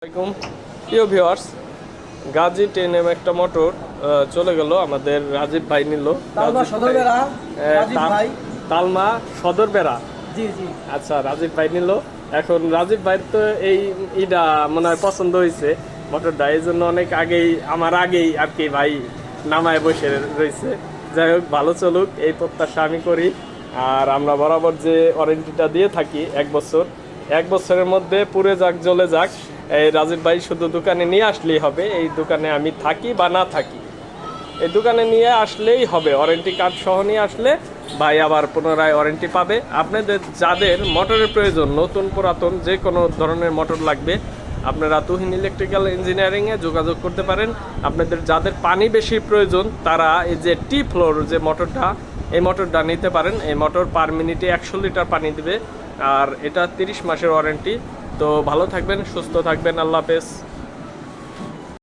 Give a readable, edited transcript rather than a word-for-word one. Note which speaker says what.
Speaker 1: আসসালামাইকুম প্রিয় viewers, Gazi 10M একটা মোটর চলে গেল। আমাদের রাজীব ভাই নিল তালমা সদর বেড়া।
Speaker 2: জি জি।
Speaker 1: আচ্ছা, রাজীব ভাই নিল। এখন রাজীব ভাইয়ের তো এইটা মনে হয় পছন্দ হয়েছে মোটরটা, এই জন্য অনেক আমার আগেই আর কি ভাই নামায় বসে রয়েছে। যাই হোক, ভালো চলুক এই প্রত্যাশা আমি করি। আর আমরা বরাবর যে ওয়ারেন্টিটা দিয়ে থাকি 1 বছর, 1 বছরের মধ্যে পুড়ে যাক জ্বলে যাক, এই রাজীব ভাই শুধু দোকানে নিয়ে আসলেই হবে। এই দোকানে আমি থাকি বা না থাকি, এই দোকানে নিয়ে আসলেই হবে। ওয়ারেন্টি কার্ড সহ নিয়ে আসলে ভাই আবার পুনরায় ওয়ারেন্টি পাবে। আপনাদের যাদের মোটরের প্রয়োজন, নতুন পুরাতন যে কোনো ধরনের মোটর লাগবে, আপনারা তুহিন ইলেকট্রিক্যাল ইঞ্জিনিয়ারিংয়ে যোগাযোগ করতে পারেন। আপনাদের যাদের পানি বেশি প্রয়োজন, তারা এই যে টি ফ্লোর যে মোটরটা, এই মোটরটা নিতে পারেন। এই মোটর পার মিনিটে 100 লিটার পানি দেবে, আর এটা 30 মাসের ওয়ারেন্টি। তো ভালো থাকবেন, সুস্থ থাকবেন, আল্লাহ হাফেজ।